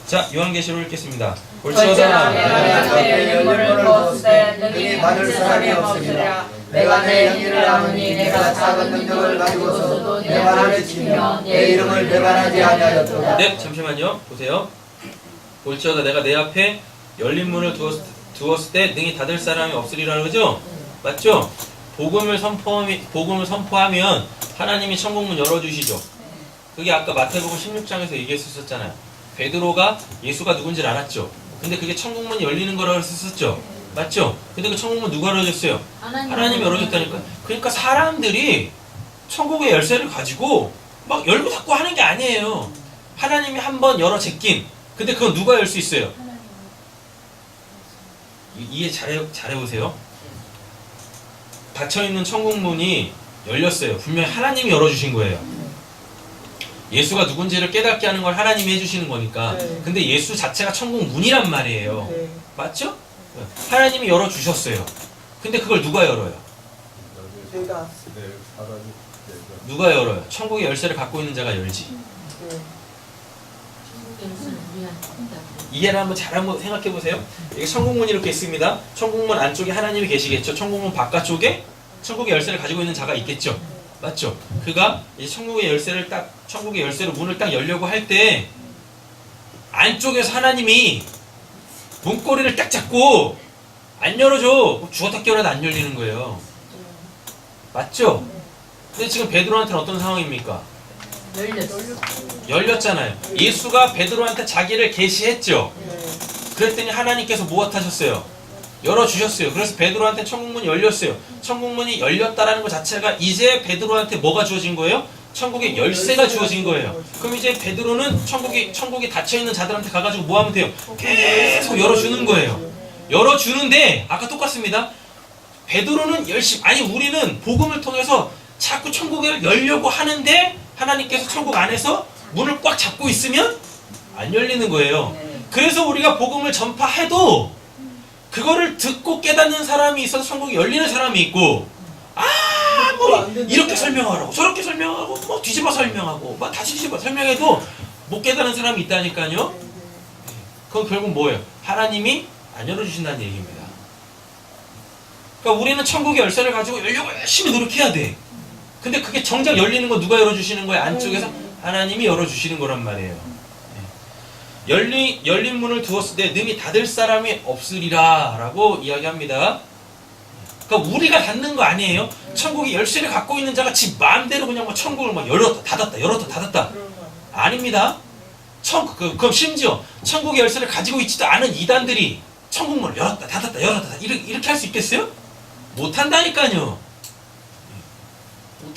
자, 요한계시록 읽겠습니다. 볼지어다 내가 내 앞에 열문을 두었을 때 능히 닫을 사람이 없으리라. 내가 내 영리를 아느니 내가 작은 능력을 가지고서도 내 말을 지키며 내 이름을 배반하지 아니하였도다. 네, 잠시만요. 보세요. 볼지어다 내가 내 앞에 열린 문을 두었을 때 능히 닫을 사람이 없으리라 그러죠? 맞죠? 복음을 선포하면 하나님이 천국문 열어주시죠. 그게 아까 마태복음 16장에서 얘기했었잖아요. 베드로가 예수가 누군지를 알았죠. 근데 그게 천국문이 열리는 거라고 했었죠. 맞죠? 근데 그 천국문 누가 열어줬어요? 하나님이 열어줬다니까. 그러니까 사람들이 천국의 열쇠를 가지고 막 열고 닫고 하는 게 아니에요. 하나님이 한번 열어 제낀. 근데 그건 누가 열 수 있어요? 이해 잘해보세요. 닫혀있는 천국문이 열렸어요. 분명히 하나님이 열어주신 거예요. 예수가 누군지를 깨닫게 하는 걸 하나님이 해주시는 거니까. 네. 근데 예수 자체가 천국문이란 말이에요. 네. 맞죠? 하나님이 열어주셨어요. 근데 그걸 누가 열어요? 제가 누가 열어요? 천국의 열쇠를 갖고 있는 자가 열지. 네. 이해를 한번 잘 한번 생각해 보세요. 이게 천국문이 이렇게 있습니다. 천국문 안쪽에 하나님이 계시겠죠. 천국문 바깥쪽에 천국의 열쇠를 가지고 있는 자가 있겠죠. 맞죠? 그가 이제 천국의 열쇠로 문을 딱 열려고 할 때 안쪽에서 하나님이 문고리를 딱 잡고 안 열어줘. 죽었다 깨어나도 안 열리는 거예요. 맞죠? 근데 지금 베드로한테는 어떤 상황입니까? 열렸잖아요. 예수가 베드로한테 자기를 계시했죠. 그랬더니 하나님께서 무엇하셨어요? 열어주셨어요. 그래서 베드로한테 천국문이 열렸어요. 천국문이 열렸다라는 것 자체가 이제 베드로한테 뭐가 주어진 거예요? 천국의 열쇠가 주어진 거예요. 그럼 이제 베드로는 천국이 닫혀있는 자들한테 가가지고 뭐 하면 돼요? 계속 열어주는 거예요. 열어주는데 아까 똑같습니다. 베드로는 열심히 우리는 복음을 통해서 자꾸 천국을 열려고 하는데 하나님께서 천국 안에서 문을 꽉 잡고 있으면 안 열리는 거예요. 그래서 우리가 복음을 전파해도 그거를 듣고 깨닫는 사람이 있어서 천국이 열리는 사람이 있고 뭐 이렇게 설명하라고 저렇게 설명하고 뭐 뒤집어 설명하고 막 다시 뒤집어 설명해도 못 깨닫는 사람이 있다니까요. 그건 결국 뭐예요? 하나님이 안 열어주신다는 얘기입니다. 그러니까 우리는 천국의 열쇠를 가지고 열려고 열심히 노력해야 돼. 근데 그게 정작 열리는 거 누가 열어주시는 거예요? 안쪽에서 하나님이 열어주시는 거란 말이에요. 열린 문을 두었을 때 능히 닫을 사람이 없으리라 라고 이야기합니다. 그러니까 우리가 닫는 거 아니에요. 천국의 열쇠를 갖고 있는 자가 지 마음대로 그냥 뭐 천국을 막 열었다 닫았다 열었다 닫았다 아닙니다. 그럼 심지어 천국의 열쇠를 가지고 있지도 않은 이단들이 천국문을 열었다 닫았다 열었다 이렇게 할 수 있겠어요? 못한다니까요.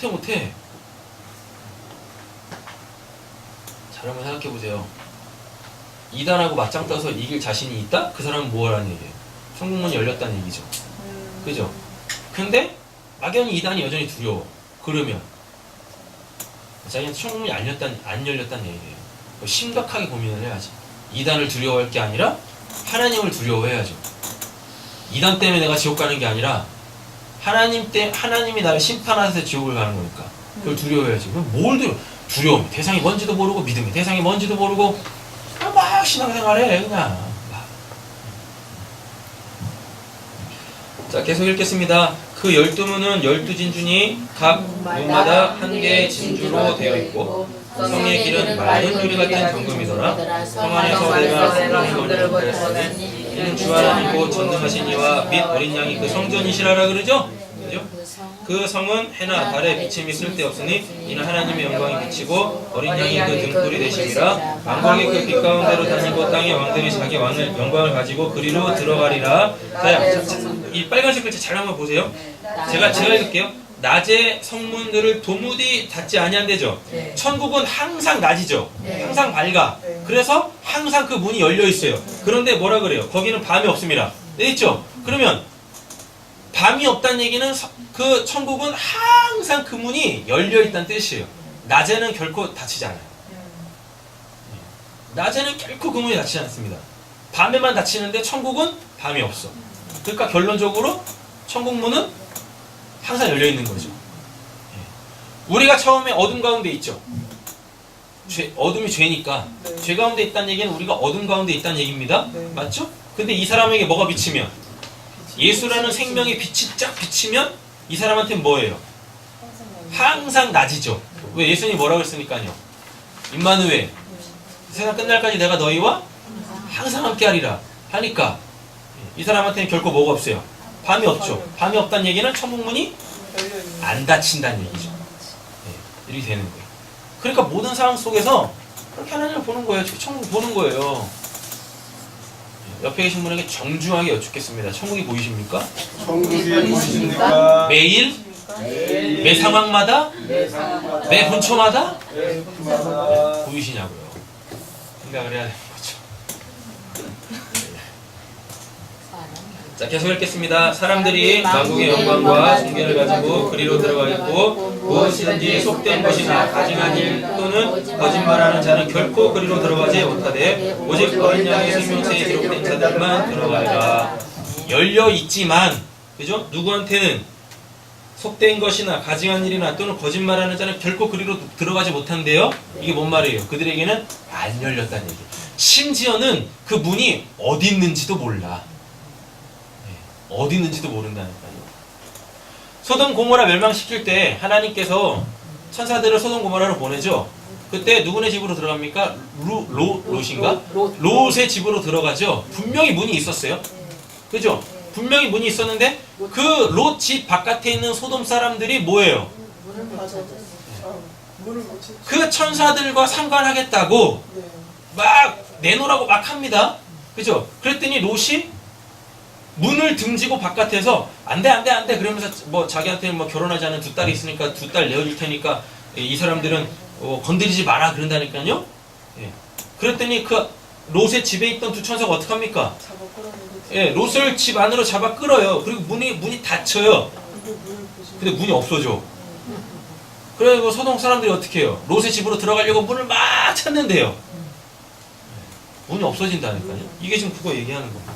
못해. 잘 한번 생각해보세요. 이단하고 맞짱 떠서 이길 자신이 있다? 그 사람은 뭐라는 얘기예요? 천국문이 열렸다는 얘기죠. 그죠? 근데 막연히 이단이 여전히 두려워. 그러면 자기한테 천국문이 안 열렸다는 얘기예요. 심각하게 고민을 해야지. 이단을 두려워할 게 아니라 하나님을 두려워해야죠. 이단 때문에 내가 지옥 가는 게 아니라 하나님이 나를 심판하셔서 지옥을 가는 거니까 그걸 두려워해야지. 그럼 뭘 두려움? 대상이 뭔지도 모르고 믿음이 대상이 뭔지도 모르고 막 신앙생활해 그냥. 자, 계속 읽겠습니다. 그 12문은 12진주니 각 문마다 한 개의 진주로 되어 있고 성의 길은 맑은 유리 같은 정금이더라. 성 안에서 내가 성령을 보냈으니 이는 주 하나님이고 전능하신 이와 및 어린 양이 그 성전이시라라 그러죠? 그죠? 그 성은 해나 달의 비침이 쓸데없으니 이는 하나님의 영광이 비치고 어린 양이 그 등불이 되시니라. 왕국이 그 빛 가운데로 다니고 땅의 왕들이 자기 영광을 가지고 그리로 들어가리라. 자, 이 빨간색 글자 잘 한번 보세요. 제가 읽을게요. 낮에 성문들을 도무지 닫지 아니한대죠. 천국은 항상 낮이죠. 항상 밝아. 그래서 항상 그 문이 열려 있어요. 그런데 뭐라 그래요? 거기는 밤이 없습니다. 네, 있죠? 그러면 밤이 없다는 얘기는 그 천국은 항상 그 문이 열려 있다는 뜻이에요. 낮에는 결코 닫히지 않아요. 낮에는 결코 그 문이 닫히지 않습니다. 밤에만 닫히는데 천국은 밤이 없어. 그러니까 결론적으로 천국 문은 항상 열려 있는 거죠. 우리가 처음에 어둠 가운데 있죠. 어둠이 죄니까 죄 가운데 있다는 얘기는 우리가 어둠 가운데 있다는 얘기입니다. 맞죠? 근데 이 사람에게 뭐가 비치면 예수라는 생명의 빛이 쫙 비치면 이 사람한테는 뭐예요? 항상 낮이죠. 왜? 예수님이 뭐라고 했으니까요. 임마누엘 세상 끝날까지 내가 너희와 항상 함께하리라 하니까 이 사람한테는 결코 뭐가 없어요? 밤이 없죠. 밤이 없다는 얘기는 천국문이 안 닫힌다는 얘기죠. 네, 이렇게 되는 거예요. 그러니까 모든 상황 속에서 그렇게 하나님을 보는 거예요. 천국 보는 거예요. 옆에 계신 분에게 정중하게 여쭙겠습니다. 천국이 보이십니까? 천국이 보이십니까? 매일? 매 상황마다? 매 분초마다? 보이시냐고요. 생각을 해야 되는 거죠. 자, 계속 읽겠습니다. 사람들이 만국의 영광과 존귀를 가지고 그리로 들어가 있고 무엇이든지 속된 것이나 가증한 일 또는 거짓말하는 자는 결코 그리로 들어가지 못하되 오직 어린 양의 생명체에 기록된 자들만 들어가리라. 열려 있지만, 그죠? 누구한테는 속된 것이나 가증한 일이나 또는 거짓말하는 자는 결코 그리로 들어가지 못한대요. 이게 뭔 말이에요? 그들에게는 안 열렸다는 얘기. 심지어는 그 문이 어디 있는지도 몰라. 어디 있는지도 모른다니까요. 소돔 고모라 멸망시킬 때 하나님께서 천사들을 소돔 고모라로 보내죠. 그때 누구네 집으로 들어갑니까? 롯인가? 롯의 집으로 들어가죠. 분명히 문이 있었어요. 그죠? 분명히 문이 있었는데 그 롯 집 바깥에 있는 소돔 사람들이 뭐예요? 그 천사들과 상관하겠다고 막 내놓으라고 막 합니다. 그죠? 그랬더니 롯이 문을 등지고 바깥에서 안 돼 그러면서 뭐 자기한테 뭐 결혼하지 않은 두 딸이 있으니까 두 딸 내어줄 테니까 이 사람들은 건드리지 마라 그런다니까요. 예. 그랬더니 그 롯의 집에 있던 두 천사가 어떡합니까? 예, 롯을 집 안으로 잡아 끌어요. 그리고 문이 닫혀요. 근데 문이 없어져. 그래서 소돔 사람들이 어떻게 해요? 롯의 집으로 들어가려고 문을 막 찾는데요. 문이 없어진다니까요. 이게 지금 그거 얘기하는 겁니다.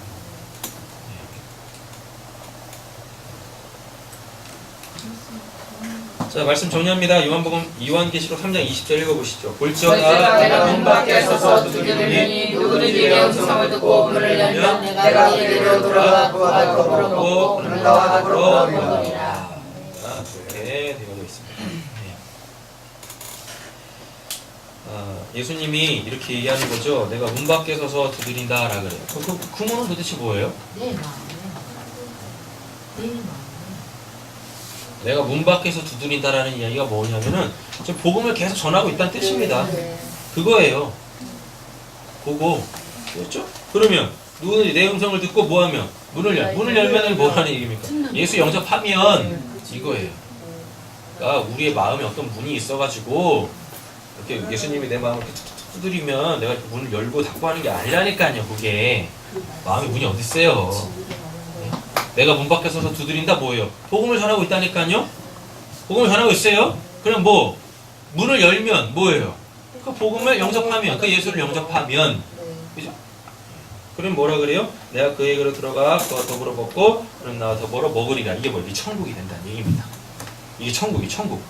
자, 말씀 정리합니다. 요한계시록 3장 20절 읽어보시죠. 볼지어다 내가 문 밖에 서서 두드리니 누구든지 내 음성을 듣고 문을 열면 내가 그리로 들어가 그와 더불어 먹고 그는 나와 더불어 먹으리라. 그렇게 되어 있습니다. 예수님이 이렇게 얘기하는 거죠. 내가 문 밖에 서서 두드린다 라 그래요. 그 문은 도대체 뭐예요? 내 마음에 내 마음에 내가 문 밖에서 두드린다라는 이야기가 뭐냐면은 지금 복음을 계속 전하고 있다는 뜻입니다. 그거예요. 그거. 그렇죠? 그러면 누구든지 내 음성을 듣고 뭐하면 문을 열면 뭐라는 얘기입니까? 예수 영접하면 이거예요. 그러니까 우리의 마음에 어떤 문이 있어가지고 이렇게 예수님이 내 마음을 두드리면 내가 문을 열고 닫고 하는 게 아니라니까요. 그게 마음에 문이 어디 있어요? 내가 문 밖에 서서 두드린다 뭐예요? 복음을 전하고 있다니까요? 복음을 전하고 있어요? 그럼 뭐 문을 열면 뭐예요? 그 복음을 영접하면, 그 예수를 영접하면, 그죠? 그럼 뭐라 그래요? 내가 그에게로 들어가 그와 더불어 먹고 그럼 나와 더불어 먹으리라. 이게 뭐예요? 이게 천국이 된다는 얘기입니다. 이게 천국이 천국.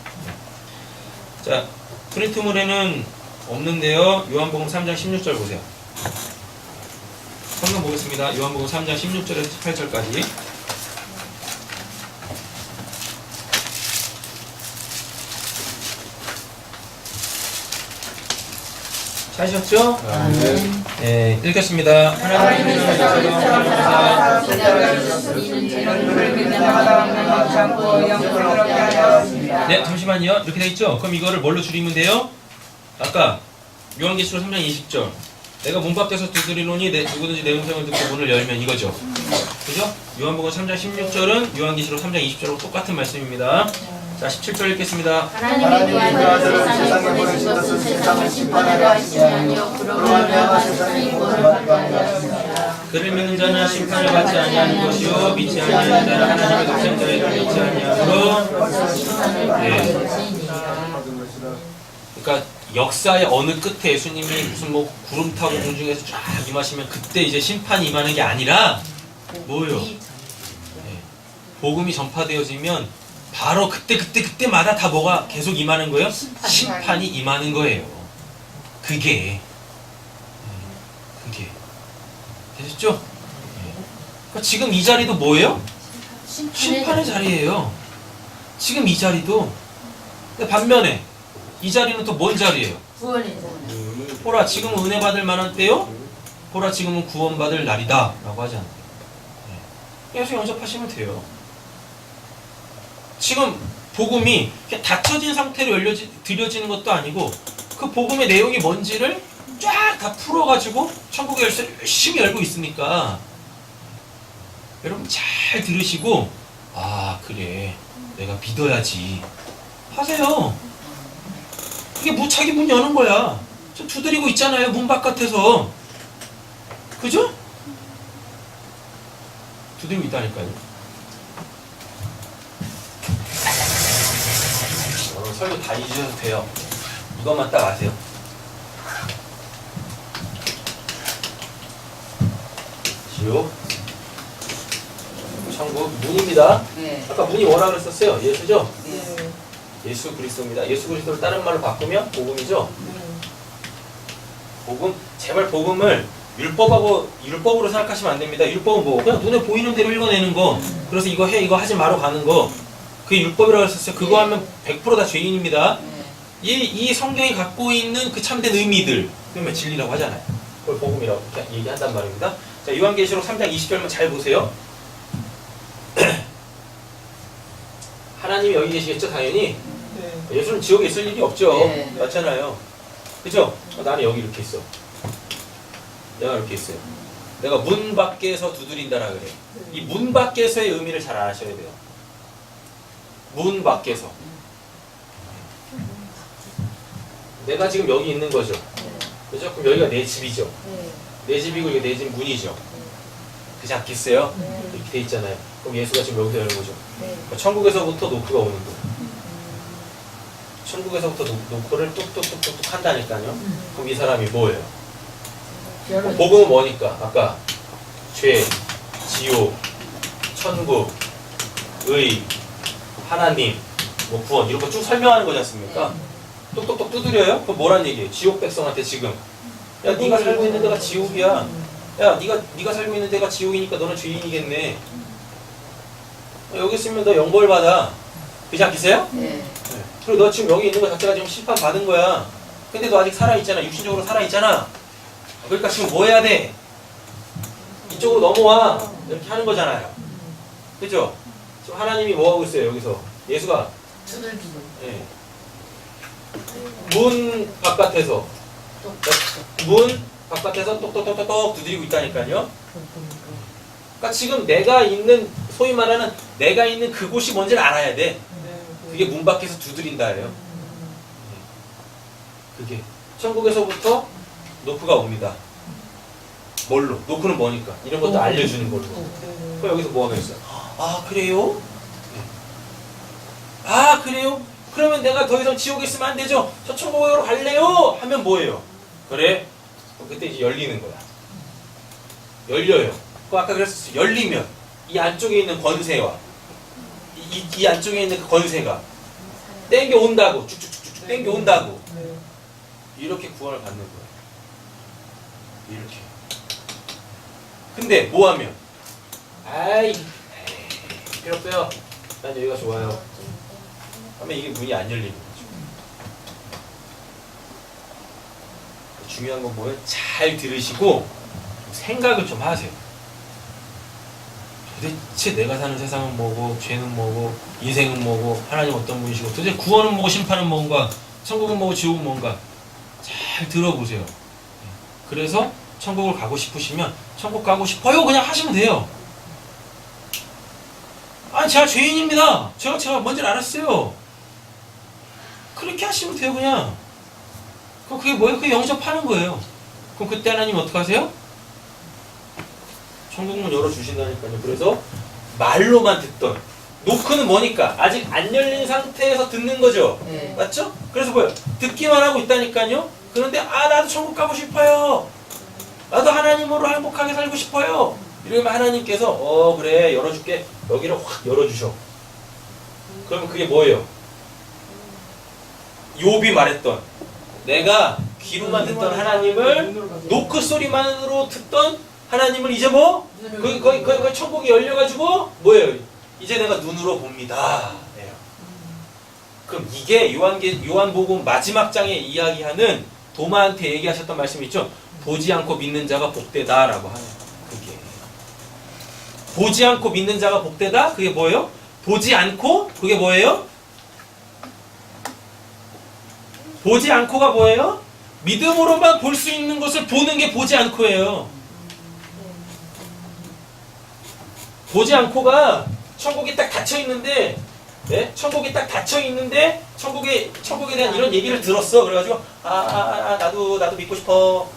자, 프린트물에는 없는데요. 요한복음 3장 16절 보세요. 성경 보겠습니다. 요한복음 3장 16절에서 18절까지. 찾으셨죠? 네, 읽겠습니다. 하나님의 네, 잠시만요. 이렇게 돼 있죠? 그럼 이거를 뭘로 줄이면 돼요? 아까 요한계시록 3장 20절. 내가 문 밖에서 두드리노니 누구든지 내 음성을 듣고 문을 열면 이거죠. 그죠? 요한복음 3장 16절은 요한계시록 3장 20절하고 똑같은 말씀입니다. 자, 17절 읽겠습니다. 하나님의 그 아들을 세상에 보내신 것은 세상을 심판하려 하심이 아니요 그로 말미암아 세상이 구원을 받게 하려 하심이라. 그를 믿는 자는 심판을 받지 아니하는 것이요 믿지 아니하는 자는 하나님의 독생자를 믿지 아니하므로. 네. 그러니까 역사의 어느 끝에 예수님이 무슨 뭐 구름 타고 공중에서 쫙 임하시면 그때 이제 심판이 임하는 게 아니라 뭐예요? 네. 복음이 전파되어지면 바로 그때마다 다 뭐가 계속 임하는 거예요? 심판이 임하는 거예요. 그게 되셨죠? 그러니까 지금 이 자리도 뭐예요? 심판의 자리예요. 지금 이 자리도. 근데 반면에 이 자리는 또 뭔 자리예요? 구원의 자리. 보라 지금은 은혜 받을 만한 때요. 보라 지금은 구원받을 날이다 라고 하지 않아요. 예수 영접하시면 돼요. 지금 복음이 닫혀진 상태로 드려지는 것도 아니고 그 복음의 내용이 뭔지를 쫙 다 풀어가지고 천국의 열쇠를 열심히 열고 있으니까 여러분 잘 들으시고 아 그래 내가 믿어야지 하세요. 이게 자기 문 여는 거야. 저 두드리고 있잖아요. 문 바깥에서. 그죠? 두드리고 있다니까요. 설교 다 잊으셔도 돼요. 이것만 딱 아세요. 지옥, 천국, 문입니다. 네. 아까 문이 뭐라 그랬었어요? 예수죠? 네. 예수 그리스도입니다. 예수 그리스도를 다른 말로 바꾸면 복음이죠? 복음, 제발 복음을 율법으로 생각하시면 안 됩니다. 율법은 뭐? 그냥 눈에 보이는 대로 읽어내는 거. 그래서 이거 해, 이거 하지 마로 가는 거. 그게 율법이라고 했었어요. 그거 하면 100% 다 죄인입니다. 이 성경이 갖고 있는 그 참된 의미들, 그러면 진리라고 하잖아요. 그걸 복음이라고 얘기한단 말입니다. 자, 요한계시록 3장 20절만 잘 보세요. 하나님이 여기 계시겠죠, 당연히? 예수는 지옥에 있을 일이 없죠. 네. 맞잖아요. 그죠? 나는 여기 이렇게 있어. 내가 이렇게 있어요. 내가 문 밖에서 두드린다라 그래. 이 문 밖에서의 의미를 잘 아셔야 돼요. 문 밖에서. 내가 지금 여기 있는 거죠. 그죠? 그럼 여기가 내 집이죠. 내 집이고 이게 내 집 문이죠. 그지 않겠어요? 이렇게 돼 있잖아요. 그럼 예수가 지금 여기서 여는 거죠. 그러니까 천국에서부터 노크가 오는 거예요. 천국에서부터 노크를 뚝뚝뚝뚝 한다니까요. 그럼 이 사람이 뭐예요? 복음은 뭐니까? 아까 죄, 지옥, 천국, 의, 하나님, 뭐 구원 이런 거 쭉 설명하는 거지 않습니까? 똑똑똑 두드려요? 그럼 뭐란 얘기예요? 지옥 백성한테 지금 야 네가 살고 있는 데가 지옥이야. 야 네가 살고 있는 데가 지옥이니까 너는 죄인이겠네. 여기 있으면 너 영벌 받아. 그지 않겠어요? 네. 그리고 너 지금 여기 있는 거 자체가 지금 심판 받은 거야. 근데 너 아직 살아있잖아. 육신적으로 살아있잖아. 그러니까 지금 뭐 해야 돼? 이쪽으로 넘어와. 이렇게 하는 거잖아요. 그죠? 지금 하나님이 뭐 하고 있어요, 여기서? 예수가 네. 문 바깥에서 똑똑똑똑 두드리고 있다니까요. 그러니까 지금 내가 있는 소위 말하는 내가 있는 그곳이 뭔지를 알아야 돼. 그게 문 밖에서 두드린다예요. 그게 천국에서부터 노크가 옵니다. 뭘로? 노크는 뭐니까? 이런 것도 알려주는 걸로. 그럼 여기서 뭐 하겠어요? 아 그래요? 아 그래요? 그러면 내가 더 이상 지옥에 있으면 안 되죠. 저 천국으로 갈래요. 하면 뭐예요? 그래? 그때 이제 열리는 거야. 열려요. 그 아까 그랬었어요. 열리면 이 안쪽에 있는 권세와 이 안쪽에 있는 그 권세가 땡겨 온다고, 쭉쭉쭉쭉 땡겨 온다고. 이렇게 구원을 받는 거예요. 이렇게. 근데 뭐 하면? 필요 없어요. 난 여기가 좋아요. 하면 이게 문이 안 열리는 거죠. 중요한 건 뭐예요? 잘 들으시고 생각을 좀 하세요. 도대체 내가 사는 세상은 뭐고, 죄는 뭐고, 인생은 뭐고, 하나님 어떤 분이시고, 도대체 구원은 뭐고, 심판은 뭔가, 천국은 뭐고, 지옥은 뭔가 잘 들어보세요. 그래서 천국을 가고 싶으시면 천국 가고 싶어요 그냥 하시면 돼요. 아니 제가 죄인입니다. 제가 뭔지를 알았어요. 그렇게 하시면 돼요 그냥. 그럼 그게 뭐예요? 그게 영접하는 거예요. 그럼 그때 하나님 어떻게 하세요? 천국문 열어주신다니까요. 그래서 말로만 듣던 노크는 뭐니까 아직 안 열린 상태에서 듣는 거죠. 네. 맞죠? 그래서 뭐예요? 듣기만 하고 있다니까요. 그런데 나도 천국 가고 싶어요. 나도 하나님으로 행복하게 살고 싶어요. 이러면 하나님께서 그래 열어줄게. 여기를 확 열어주셔. 그러면 그게 뭐예요? 욥이 말했던 내가 귀로만 듣던 하나님을 노크 소리만으로 듣던 하나님을 이제 뭐? 거기 천국이 열려가지고 뭐예요? 이제 내가 눈으로 봅니다. 네. 그럼 이게 요한복음 마지막 장에 이야기하는 도마한테 얘기하셨던 말씀이 있죠? 보지 않고 믿는 자가 복되다라고 하는 그게. 보지 않고 믿는 자가 복되다? 그게 뭐예요? 보지 않고 그게 뭐예요? 보지 않고가 뭐예요? 믿음으로만 볼 수 있는 것을 보는 게 보지 않고예요. 보지 않고가 천국이 딱 닫혀 있는데, 네? 천국이 딱 닫혀 있는데 천국에 대한 이런 얘기를 들었어. 그래가지고 나도 믿고 싶어.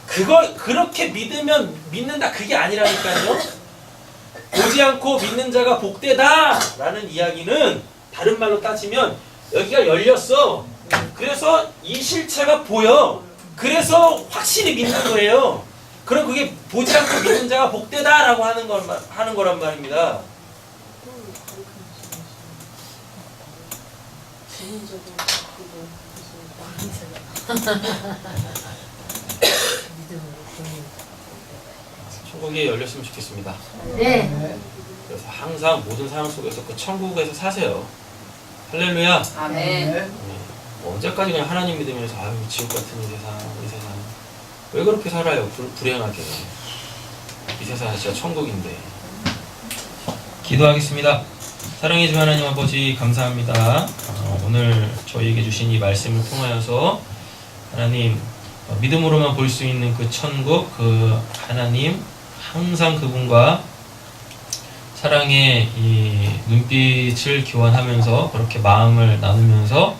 그걸 그렇게 믿는다 그게 아니라니까요. 보지 않고 믿는 자가 복되다라는 이야기는 다른 말로 따지면 여기가 열렸어. 그래서 이 실체가 보여. 그래서 확실히 믿는 거예요. 그럼 그게 보지 않고 믿는 자가 복되다라고 하는 거란 말입니다. 천국이 열렸으면 좋겠습니다. 네. 그래서 항상 모든 상황 속에서 그 천국에서 사세요. 할렐루야. 아멘. 언제까지 그냥 하나님 믿으면서 지옥 같은 이 세상 왜 그렇게 살아요? 불행하게. 이 세상은 진짜 천국인데. 기도하겠습니다. 사랑해 주 하나님 아버지 감사합니다. 오늘 저희에게 주신 이 말씀을 통하여서 하나님 믿음으로만 볼 수 있는 그 천국, 그 하나님 항상 그분과 사랑의 이 눈빛을 교환하면서 그렇게 마음을 나누면서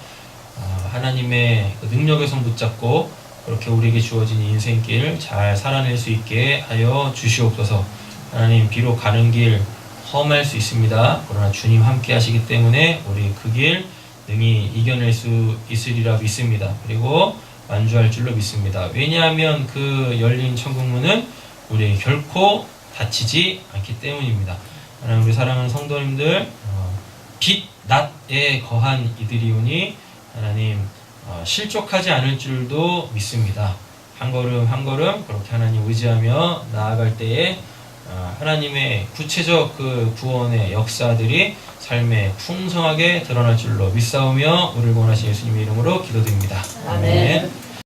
하나님의 그 능력의 손 붙잡고 그렇게 우리에게 주어진 인생길 잘 살아낼 수 있게 하여 주시옵소서. 하나님 비록 가는 길 험할 수 있습니다. 그러나 주님 함께 하시기 때문에 우리 그 길 능히 이겨낼 수 있으리라 믿습니다. 그리고 완주할 줄로 믿습니다. 왜냐하면 그 열린 천국문은 우리에게 결코 닫히지 않기 때문입니다. 하나님 우리 사랑하는 성도님들 빛, 낮에 거한 이들이오니 하나님 실족하지 않을 줄도 믿습니다. 한 걸음 한 걸음 그렇게 하나님 의지하며 나아갈 때에 하나님의 구체적 그 구원의 역사들이 삶에 풍성하게 드러날 줄로 믿사오며 우리를 구원하신 예수님의 이름으로 기도드립니다. 아멘.